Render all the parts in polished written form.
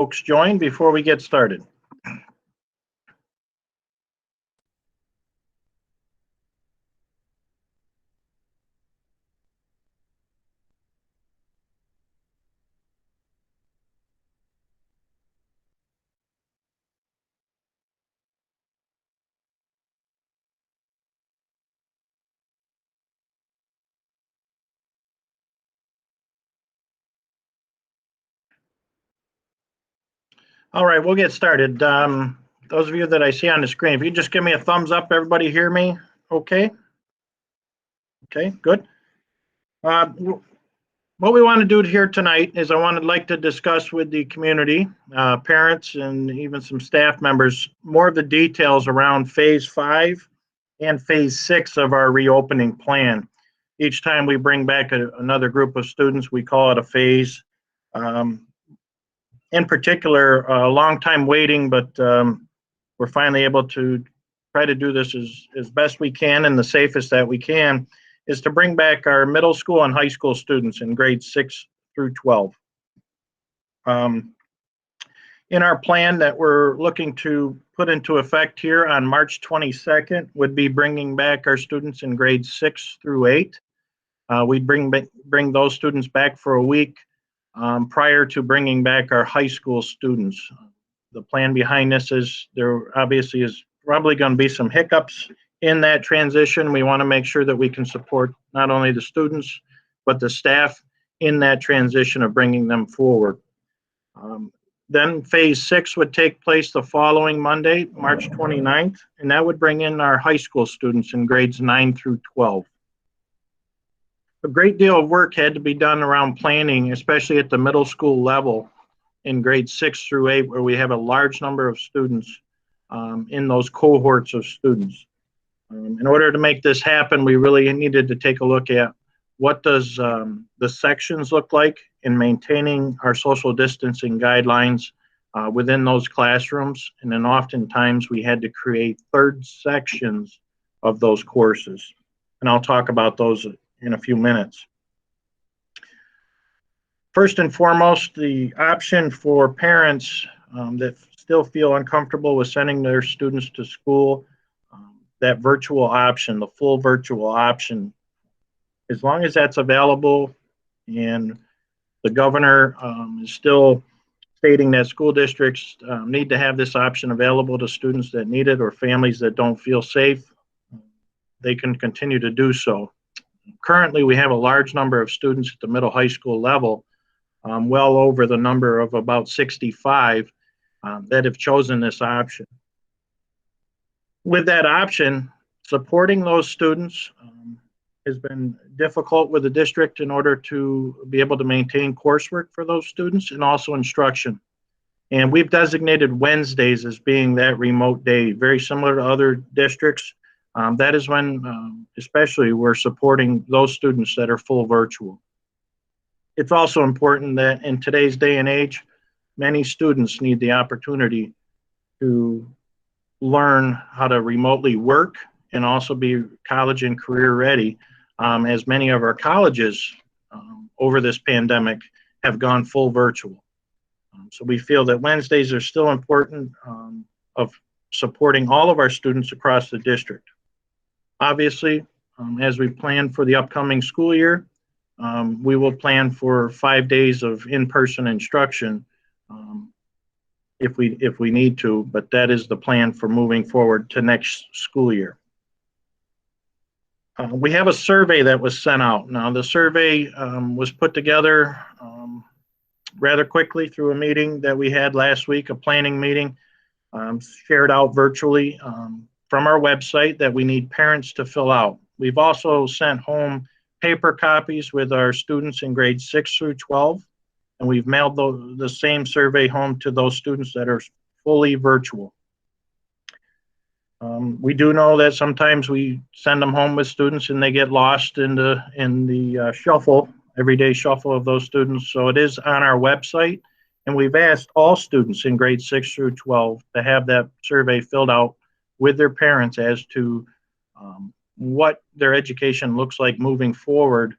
Folks join before we get started. All right, we'll get started. Those of you that I see on the screen, if you just give me a thumbs up, everybody hear me? Okay. Okay, good. What we want to do here tonight is I would like to discuss with the community, parents, and even some staff members, more of the details around Phase 5 and Phase 6 of our reopening plan. Each time we bring back another group of students, we call it a phase. In particular, a long time waiting, but we're finally able to try to do this as best we can and the safest that we can, is to bring back our middle school and high school students in grades 6 through 12. In our plan that we're looking to put into effect here on March 22nd would be bringing back our students in grades 6 through 8. We'd bring those students back for a week prior to bringing back our high school students. The plan behind this is there obviously is probably going to be some hiccups in that transition. We want to make sure that we can support not only the students, but the staff in that transition of bringing them forward. Then Phase 6 would take place the following Monday, March 29th, and that would bring in our high school students in grades 9 through 12. A great deal of work had to be done around planning, especially at the middle school level in grades 6 through 8, where we have a large number of students in those cohorts of students. In order to make this happen, we really needed to take a look at what does the sections look like in maintaining our social distancing guidelines within those classrooms. And then oftentimes we had to create third sections of those courses. And I'll talk about those in a few minutes. First and foremost, the option for parents that still feel uncomfortable with sending their students to school, that virtual option, the full virtual option, as long as that's available and the governor is still stating that school districts need to have this option available to students that need it or families that don't feel safe, they can continue to do so. Currently, we have a large number of students at the middle high school level, well over the number of about 65 that have chosen this option. With that option, supporting those students has been difficult with the district in order to be able to maintain coursework for those students and also instruction. And we've designated Wednesdays as being that remote day, very similar to other districts. That is when, especially, we're supporting those students that are full virtual. It's also important that in today's day and age, many students need the opportunity to learn how to remotely work and also be college and career ready, as many of our colleges over this pandemic have gone full virtual. So we feel that Wednesdays are still important of supporting all of our students across the district. Obviously, as we plan for the upcoming school year, we will plan for 5 days of in-person instruction if we need to, but that is the plan for moving forward to next school year. We have a survey that was sent out. Now, the survey was put together rather quickly through a meeting that we had last week, a planning meeting, shared out virtually from our website that we need parents to fill out. We've also sent home paper copies with our students in grades 6 through 12, and we've mailed the same survey home to those students that are fully virtual. We do know that sometimes we send them home with students and they get lost in the shuffle, everyday shuffle of those students. So it is on our website, and we've asked all students in grades 6 through 12 to have that survey filled out with their parents as to what their education looks like moving forward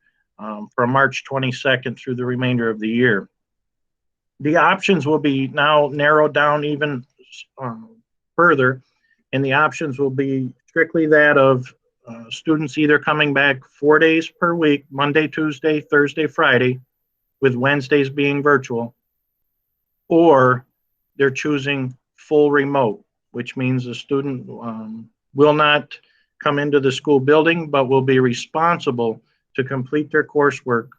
from March 22nd through the remainder of the year. The options will be now narrowed down even further, and the options will be strictly that of students either coming back 4 days per week, Monday, Tuesday, Thursday, Friday, with Wednesdays being virtual, or they're choosing full remote, which means the student will not come into the school building, but will be responsible to complete their coursework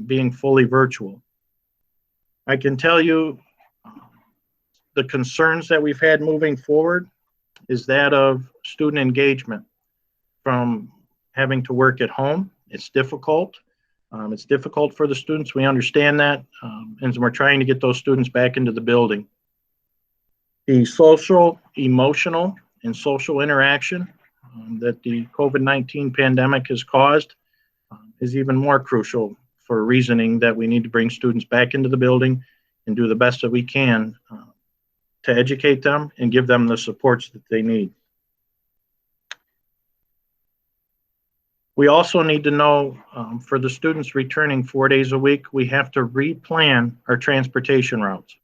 being fully virtual. I can tell you the concerns that we've had moving forward is that of student engagement from having to work at home. It's difficult. It's difficult for the students. We understand that, and we're trying to get those students back into the building. The social, emotional, and social interaction that the COVID-19 pandemic has caused is even more crucial for reasoning that we need to bring students back into the building and do the best that we can to educate them and give them the supports that they need. We also need to know for the students returning 4 days a week, we have to replan our transportation routes.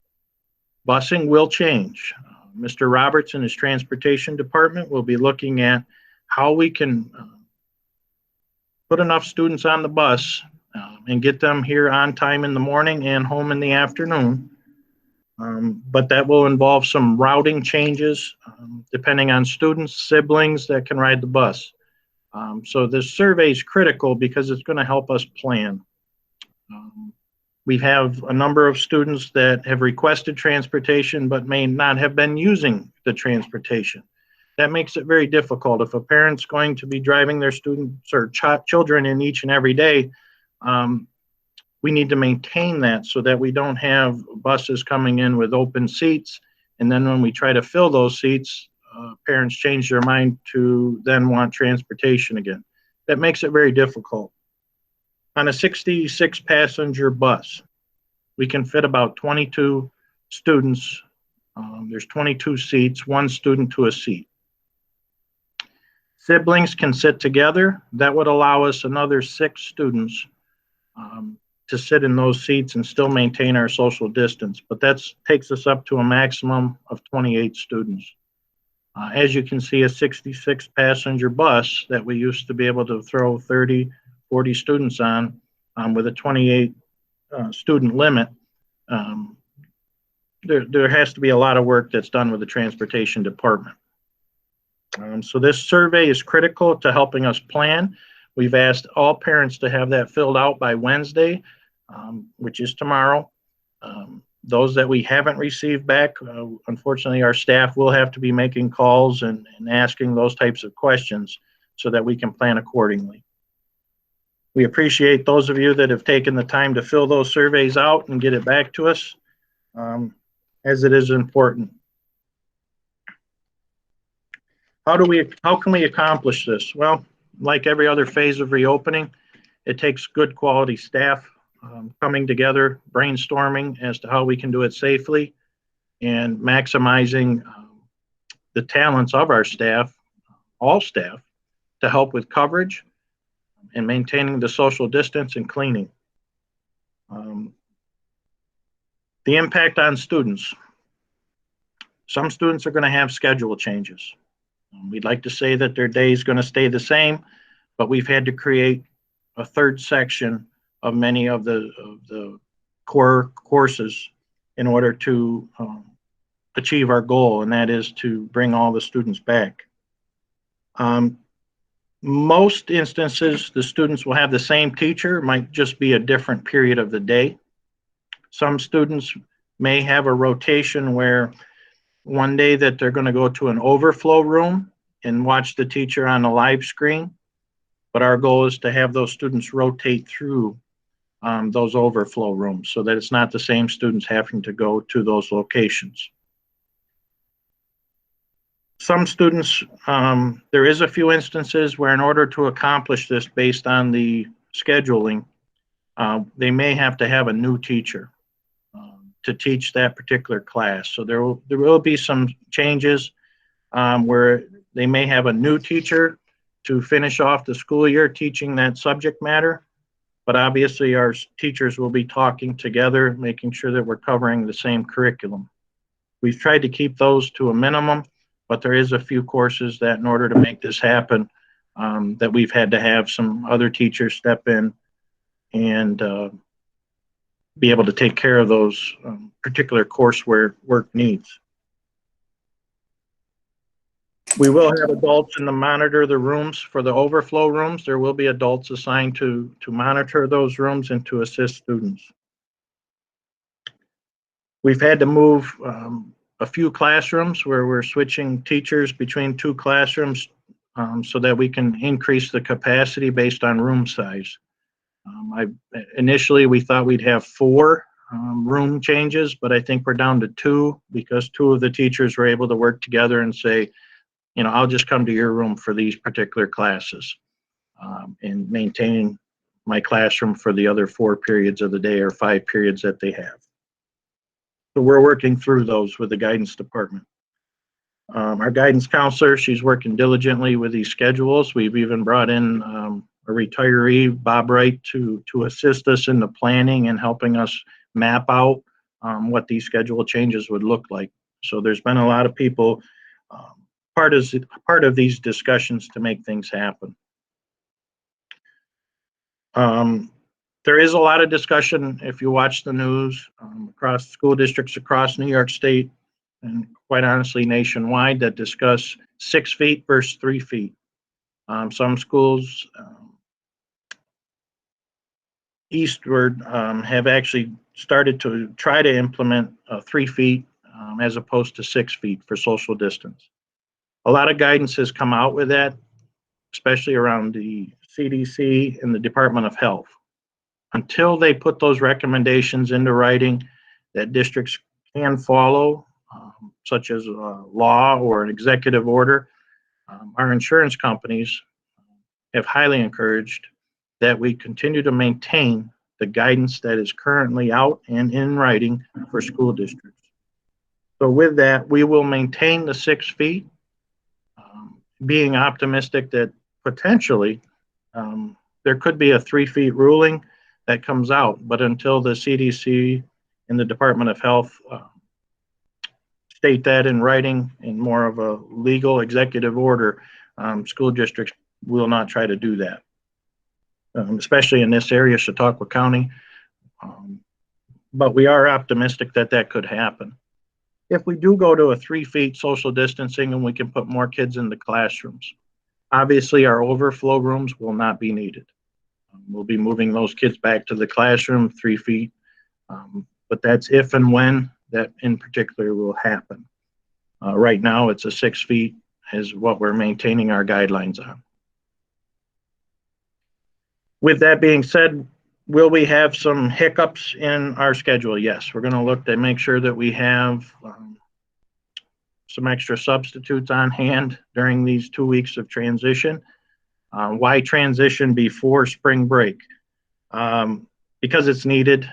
Busing will change. Mr. Roberts and his transportation department will be looking at how we can put enough students on the bus and get them here on time in the morning and home in the afternoon. But that will involve some routing changes depending on students, siblings that can ride the bus. So this survey is critical because it's going to help us plan. We have a number of students that have requested transportation but may not have been using the transportation. That makes it very difficult. If a parent's going to be driving their students or children in each and every day, we need to maintain that so that we don't have buses coming in with open seats. And then when we try to fill those seats, parents change their mind to then want transportation again. That makes it very difficult. On a 66 passenger bus, we can fit about 22 students. There's 22 seats, one student to a seat. Siblings can sit together. That would allow us another 6 students to sit in those seats and still maintain our social distance, but that takes us up to a maximum of 28 students. As you can see, a 66 passenger bus that we used to be able to throw 30, 40 students on with a 28 student limit, there has to be a lot of work that's done with the transportation department. So this survey is critical to helping us plan. We've asked all parents to have that filled out by Wednesday, which is tomorrow. Those that we haven't received back, unfortunately, our staff will have to be making calls and asking those types of questions so that we can plan accordingly. We appreciate those of you that have taken the time to fill those surveys out and get it back to us, as it is important. How can we accomplish this? Well, like every other phase of reopening, it takes good quality staff coming together, brainstorming as to how we can do it safely, and maximizing the talents of our staff, all staff, to help with coverage and maintaining the social distance and cleaning. The impact on students. Some students are going to have schedule changes. We'd like to say that their day is going to stay the same, but we've had to create a third section of many of the core courses in order to achieve our goal, and that is to bring all the students back. Most instances, the students will have the same teacher, it might just be a different period of the day. Some students may have a rotation where one day that they're going to go to an overflow room and watch the teacher on a live screen, but our goal is to have those students rotate through those overflow rooms so that it's not the same students having to go to those locations. Some students, there is a few instances where in order to accomplish this based on the scheduling, they may have to have a new teacher to teach that particular class. So there will be some changes where they may have a new teacher to finish off the school year teaching that subject matter. but obviously our teachers will be talking together, making sure that we're covering the same curriculum. We've tried to keep those to a minimum, but there is a few courses that in order to make this happen, that we've had to have some other teachers step in and be able to take care of those particular courseware work needs. We will have adults in the monitor the rooms for the overflow rooms. There will be adults assigned to monitor those rooms and to assist students. We've had to move a few classrooms where we're switching teachers between two classrooms so that we can increase the capacity based on room size. Initially, we thought we'd have 4 room changes, but I think we're down to 2 because 2 of the teachers were able to work together and say, you know, I'll just come to your room for these particular classes and maintain my classroom for the other 4 periods of the day or 5 periods that they have. So we're working through those with the guidance department. Our guidance counselor, she's working diligently with these schedules. We've even brought in a retiree, Bob Wright, to assist us in the planning and helping us map out what these schedule changes would look like. So there's been a lot of people part of these discussions to make things happen. There is a lot of discussion, if you watch the news, across school districts across New York State and quite honestly nationwide, that discuss 6 feet versus 3 feet. Some schools eastward have actually started to try to implement 3 feet as opposed to 6 feet for social distance. A lot of guidance has come out with that, especially around the CDC and the Department of Health. Until they put those recommendations into writing that districts can follow, such as a law or an executive order, our insurance companies have highly encouraged that we continue to maintain the guidance that is currently out and in writing for school districts. So with that, we will maintain the 6 feet, being optimistic that potentially there could be a 3 feet ruling that comes out, but until the CDC and the Department of Health state that in writing in more of a legal executive order, school districts will not try to do that, especially in this area, Chautauqua County. But we are optimistic that that could happen. If we do go to a 3 feet social distancing and we can put more kids in the classrooms, obviously our overflow rooms will not be needed. We'll be moving those kids back to the classroom 3 feet, but that's if and when that in particular will happen. Right now, it's a 6 feet is what we're maintaining our guidelines on. With that being said, will we have some hiccups in our schedule? Yes, we're going to look to make sure that we have some extra substitutes on hand during these 2 weeks of transition. Why transition before spring break? Because it's needed.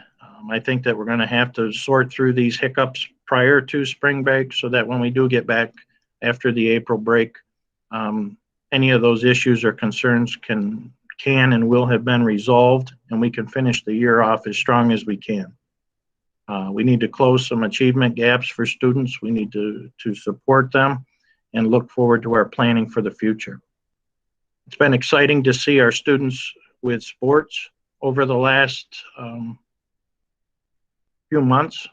I think that we're going to have to sort through these hiccups prior to spring break so that when we do get back after the April break, any of those issues or concerns can and will have been resolved, and we can finish the year off as strong as we can. We need to close some achievement gaps for students. We need to support them and look forward to our planning for the future. It's been exciting to see our students with sports over the last few months,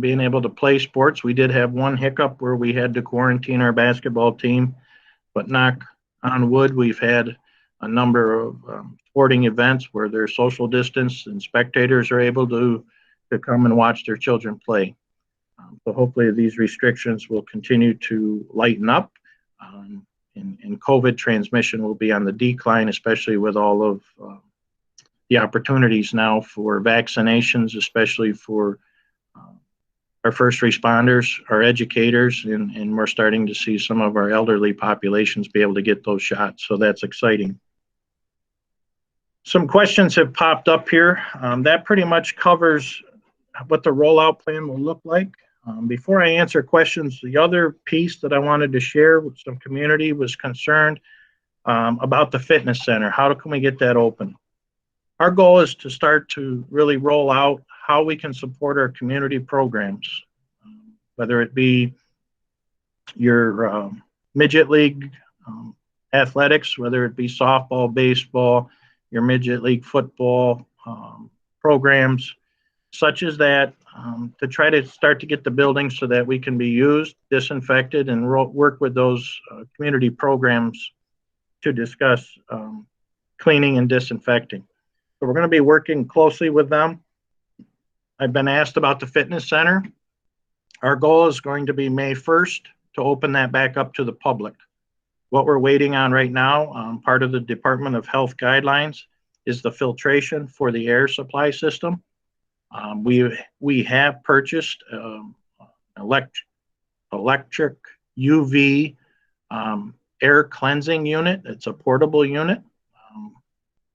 being able to play sports. We did have one hiccup where we had to quarantine our basketball team, but knock on wood, we've had a number of sporting events where there's social distance and spectators are able to come and watch their children play. So hopefully these restrictions will continue to lighten up, and COVID transmission will be on the decline, especially with all of the opportunities now for vaccinations, especially for our first responders, our educators, and we're starting to see some of our elderly populations be able to get those shots. So that's exciting. Some questions have popped up here. That pretty much covers what the rollout plan will look like. Before I answer questions, the other piece that I wanted to share with some community was concerned about the fitness center. How can we get that open? our goal is to start to really roll out how we can support our community programs, whether it be your midget league athletics, whether it be softball, baseball, your midget league football programs, such as that, to try to start to get the buildings so that we can be used, disinfected, and work with those community programs to discuss cleaning and disinfecting. So we're going to be working closely with them. I've been asked about the fitness center. Our goal is going to be May 1st to open that back up to the public. What we're waiting on right now, part of the Department of Health guidelines, is the filtration for the air supply system. We have purchased electric UV air cleansing unit. It's a portable unit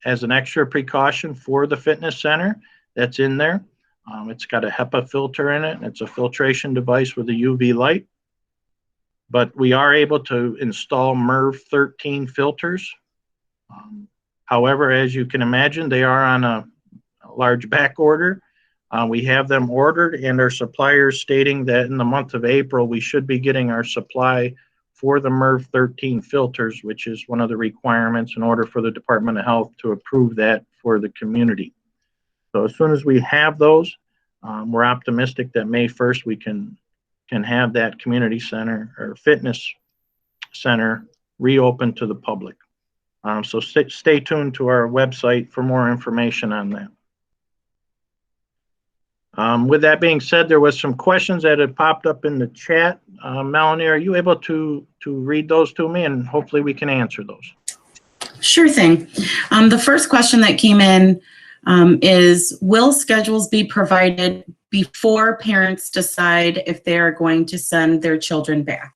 as an extra precaution for the fitness center that's in there. It's got a HEPA filter in it. It's a filtration device with a UV light. But we are able to install MERV 13 filters. However, as you can imagine, they are on a large back order. We have them ordered, and our suppliers stating that in the month of April, we should be getting our supply for the MERV 13 filters, which is one of the requirements in order for the Department of Health to approve that for the community. So as soon as we have those, we're optimistic that May 1st we can have that community center or fitness center reopened to the public. So stay tuned to our website for more information on that. With that being said, there was some questions that had popped up in the chat. Melanie, are you able to read those to me, and hopefully we can answer those? Sure thing. The first question that came in is, will schedules be provided before parents decide if they are going to send their children back?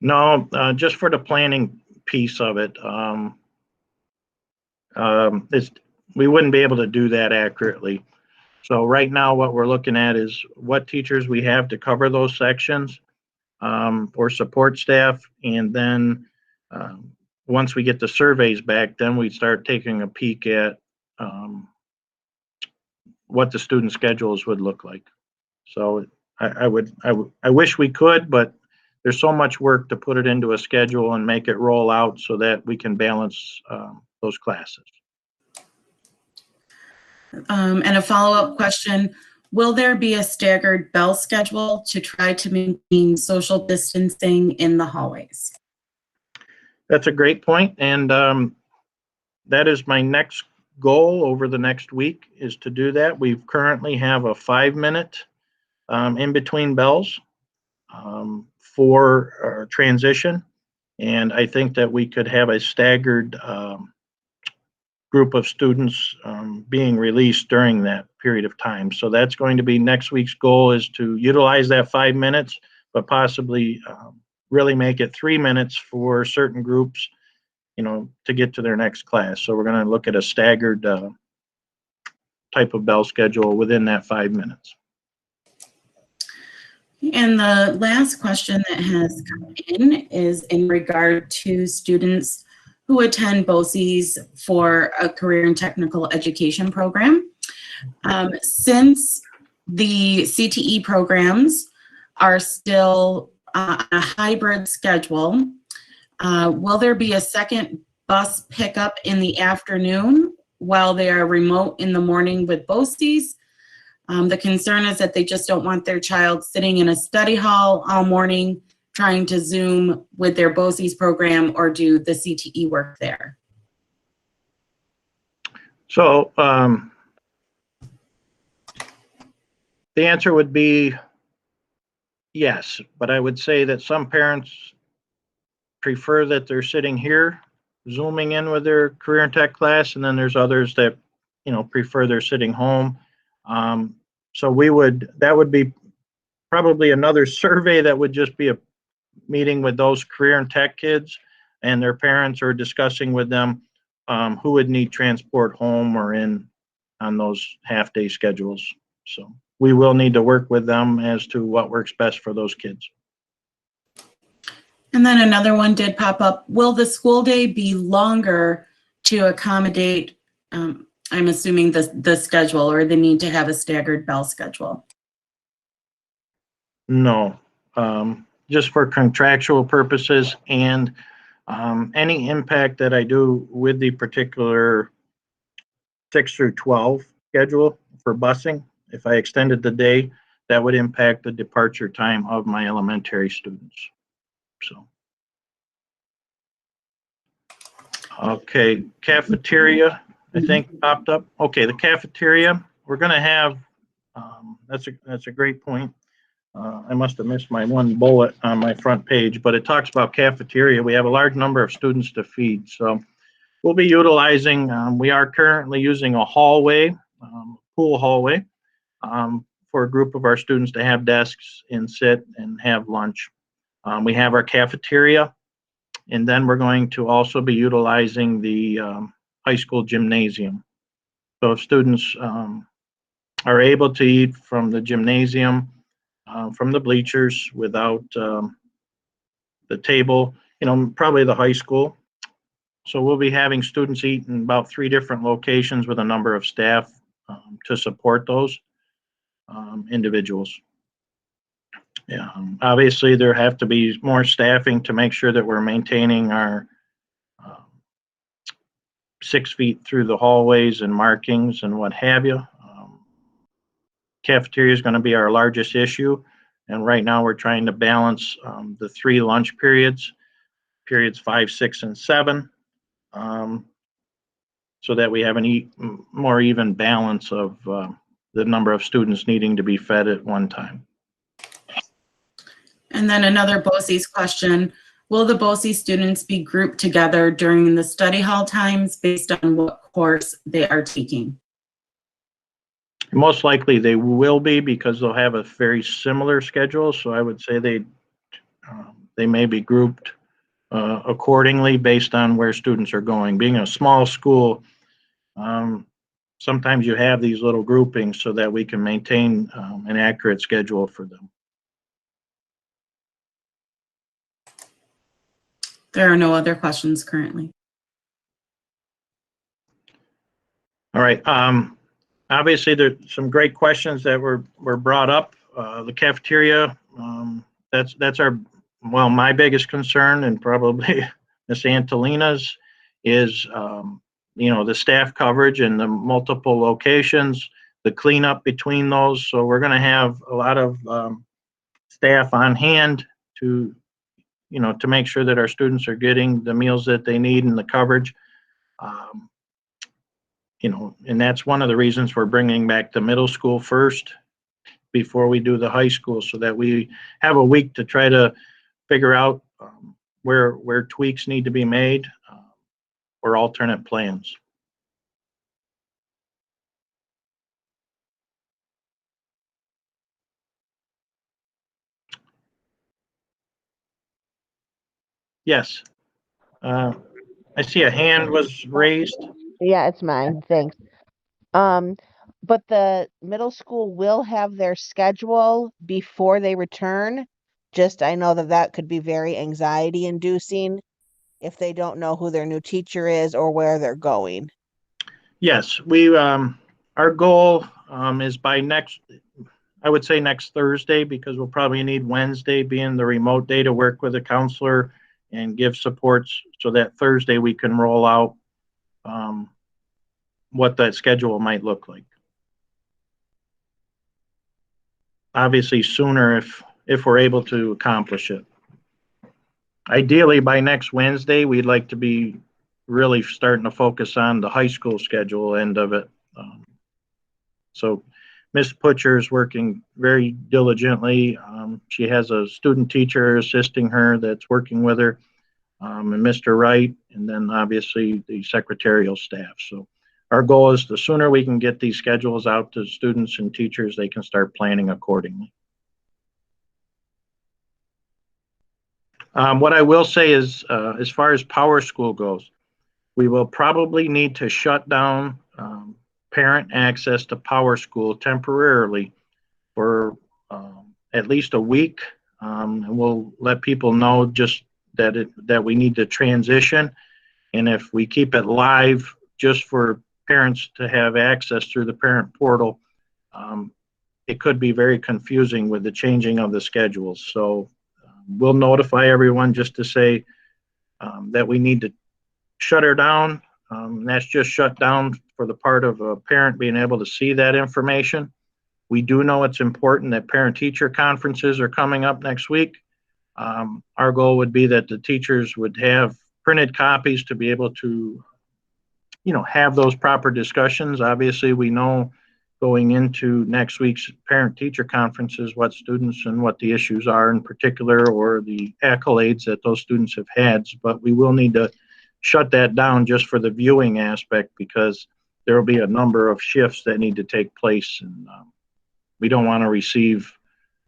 No, just for the planning piece of it. We wouldn't be able to do that accurately. So right now what we're looking at is what teachers we have to cover those sections or support staff, and then once we get the surveys back, then we start taking a peek at what the student schedules would look like. So I wish we could, but there's so much work to put it into a schedule and make it roll out so that we can balance those classes. And a follow-up question, will there be a staggered bell schedule to try to maintain social distancing in the hallways? That's a great point, and that is my next goal over the next week, is to do that. We currently have a 5-minute in between bells for transition, and I think that we could have a staggered group of students being released during that period of time. So that's going to be next week's goal, is to utilize that 5 minutes, but possibly really make it 3 minutes for certain groups, to get to their next class. So we're going to look at a staggered type of bell schedule within that 5 minutes. And the last question that has come in is in regard to students who attend BOCES for a career and technical education program. Since the CTE programs are still on a hybrid schedule, will there be a second bus pickup in the afternoon while they are remote in the morning with BOCES? The concern is that they just don't want their child sitting in a study hall all morning trying to Zoom with their BOCES program or do the CTE work there. So the answer would be yes, but I would say that some parents prefer that they're sitting here Zooming in with their career and tech class, and then there's others that prefer they're sitting home. So that would be probably another survey that would just be a meeting with those career and tech kids and their parents, or discussing with them who would need transport home or in on those half-day schedules. So we will need to work with them as to what works best for those kids. And then another one did pop up. Will the school day be longer to accommodate I'm assuming the schedule or the need to have a staggered bell schedule. No, just for contractual purposes and any impact that I do with the particular 6 through 12 schedule for busing. If I extended the day, that would impact the departure time of my elementary students. So, okay, cafeteria, I think popped up. Okay, the cafeteria, we're going to have, that's a great point. I must have missed my one bullet on my front page, but it talks about cafeteria. We have a large number of students to feed, so we'll be utilizing, we are currently using a hallway, pool hallway, for a group of our students to have desks and sit and have lunch. We have our cafeteria, and then we're going to also be utilizing the high school gymnasium. So if students are able to eat from the gymnasium, from the bleachers without the table, probably the high school. So we'll be having students eat in about 3 different locations with a number of staff to support those individuals. Yeah, obviously there have to be more staffing to make sure that we're maintaining our 6 feet through the hallways and markings and what have you. Cafeteria is going to be our largest issue, and right now we're trying to balance the 3 lunch periods 5, 6, and 7, so that we have more even balance of the number of students needing to be fed at one time. And then another BOCES question. Will the BOCES students be grouped together during the study hall times based on what course they are taking? Most likely they will be, because they'll have a very similar schedule. So I would say they may be grouped accordingly based on where students are going. Being a small school, sometimes you have these little groupings so that we can maintain an accurate schedule for them. There are no other questions currently. All right. Obviously, there's some great questions that were brought up. The cafeteria, that's my biggest concern, and probably Miss Antolina's, is the staff coverage and the multiple locations, the cleanup between those. So we're going to have a lot of staff on hand to make sure that our students are getting the meals that they need and the coverage. And that's one of the reasons we're bringing back the middle school first before we do the high school, so that we have a week to try to figure out where tweaks need to be made or alternate plans. Yes. I see a hand was raised. Yeah, it's mine. Thanks. But the middle school will have their schedule before they return. I know that could be very anxiety inducing if they don't know who their new teacher is or where they're going. Yes, our goal is by I would say next Thursday, because we'll probably need Wednesday being the remote day to work with a counselor and give supports, so that Thursday we can roll out what that schedule might look like. Obviously sooner if we're able to accomplish it. Ideally by next Wednesday, we'd like to be really starting to focus on the high school schedule end of it. So Miss Butcher is working very diligently. She has a student teacher assisting her that's working with her, and Mr. Wright, and then obviously the secretarial staff. So our goal is the sooner we can get these schedules out to students and teachers, they can start planning accordingly. What I will say is, as far as Power School goes, we will probably need to shut down parent access to Power School temporarily for at least a week, and we'll let people know just that we need to transition. And if we keep it live just for parents to have access through the parent portal, it could be very confusing with the changing of the schedules. So we'll notify everyone just to say that we need to shut her down. That's just shut down for the part of a parent being able to see that information. We do know it's important that parent-teacher conferences are coming up next week. Our goal would be that the teachers would have printed copies to be able to, have those proper discussions. Obviously, we know going into next week's parent-teacher conferences what students and what the issues are in particular, or the accolades that those students have had, but we will need to shut that down just for the viewing aspect, because there will be a number of shifts that need to take place, and we don't want to receive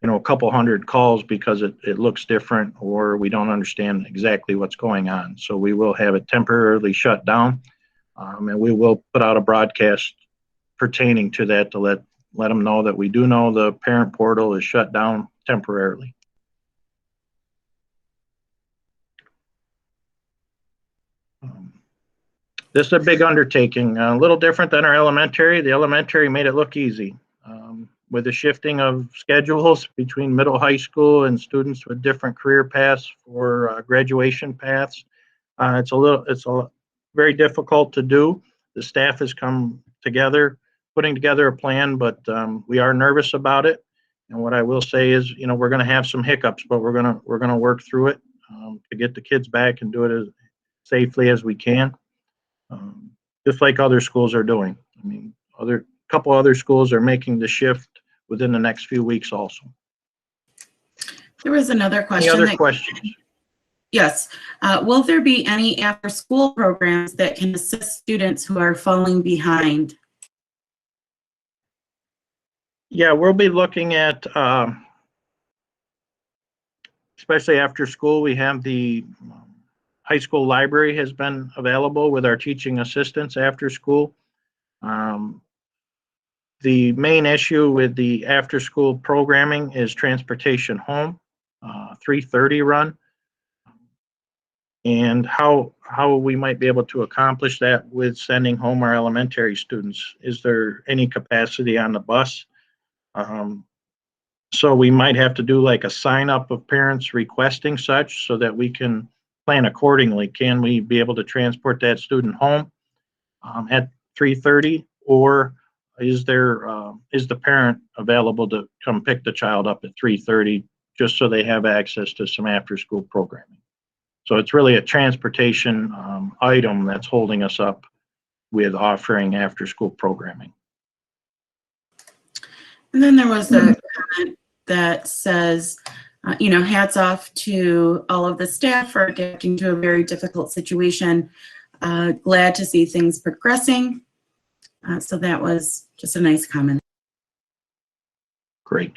a couple hundred calls because it looks different or we don't understand exactly what's going on. So we will have it temporarily shut down, and we will put out a broadcast pertaining to that to let them know that we do know the parent portal is shut down temporarily. This is a big undertaking, a little different than our elementary. The elementary made it look easy. With the shifting of schedules between middle high school and students with different career paths for graduation paths, it's very difficult to do. The staff has come together, putting together a plan, but we are nervous about it. And what I will say is, we're going to have some hiccups, but we're going to work through it to get the kids back and do it as safely as we can, just like other schools are doing. I mean, couple other schools are making the shift within the next few weeks also. There was another question. Any other questions? Yes. Will there be any after-school programs that can assist students who are falling behind? Yeah, we'll be looking at, especially after school, we have the high school library has been available with our teaching assistants after school. The main issue with the after-school programming is transportation home, 3:30 run, and how we might be able to accomplish that with sending home our elementary students. Is there any capacity on the bus? So we might have to do like a sign up of parents requesting such so that we can plan accordingly. Can we be able to transport that student home at 3:30, or is the parent available to come pick the child up at 3:30 just so they have access to some after school programming? So it's really a transportation item that's holding us up with offering after school programming. And then there was a comment that says, hats off to all of the staff for adapting to a very difficult situation. Glad to see things progressing. So that was just a nice comment. Great.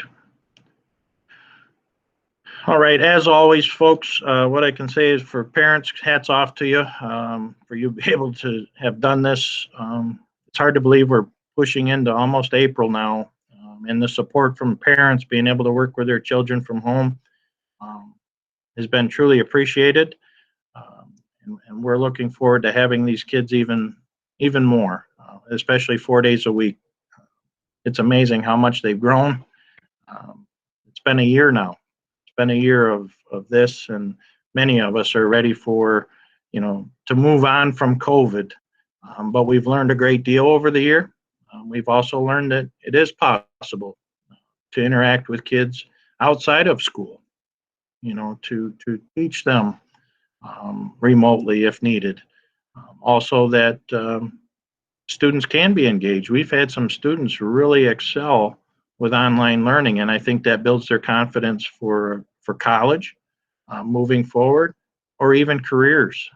All right, as always, folks, what I can say is for parents, hats off to you for you being able to have done this. It's hard to believe we're pushing into almost April now, and the support from parents being able to work with their children from home has been truly appreciated, and we're looking forward to having these kids even more, especially 4 days a week. It's amazing how much they've grown. It's been a year now. It's been a year of this, and many of us are ready for, to move on from COVID. But we've learned a great deal over the year. We've also learned that it is possible to interact with kids outside of school, to teach them remotely if needed. Also that students can be engaged. We've had some students really excel with online learning, and I think that builds their confidence for college, moving forward, or even careers.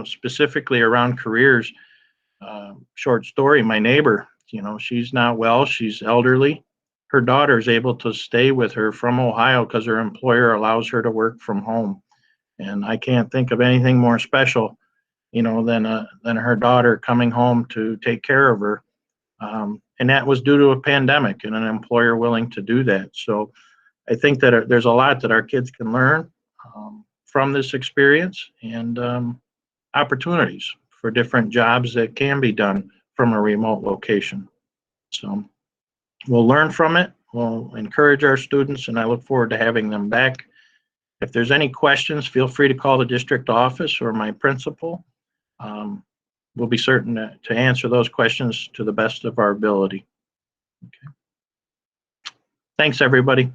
Specifically around careers. Short story, my neighbor, she's not well, she's elderly. Her daughter is able to stay with her from Ohio because her employer allows her to work from home. And I can't think of anything more special, than her daughter coming home to take care of her. And that was due to a pandemic and an employer willing to do that. So I think that there's a lot that our kids can learn from this experience, and opportunities for different jobs that can be done from a remote location. So we'll learn from it. We'll encourage our students, and I look forward to having them back. If there's any questions, feel free to call the district office or my principal. We'll be certain to answer those questions to the best of our ability. Okay. Thanks, everybody.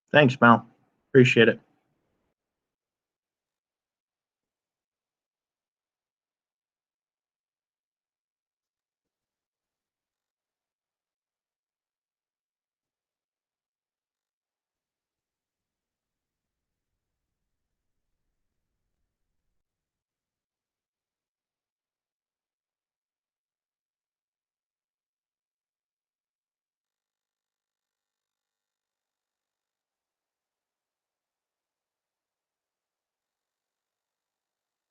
Thanks, Mel. Appreciate it.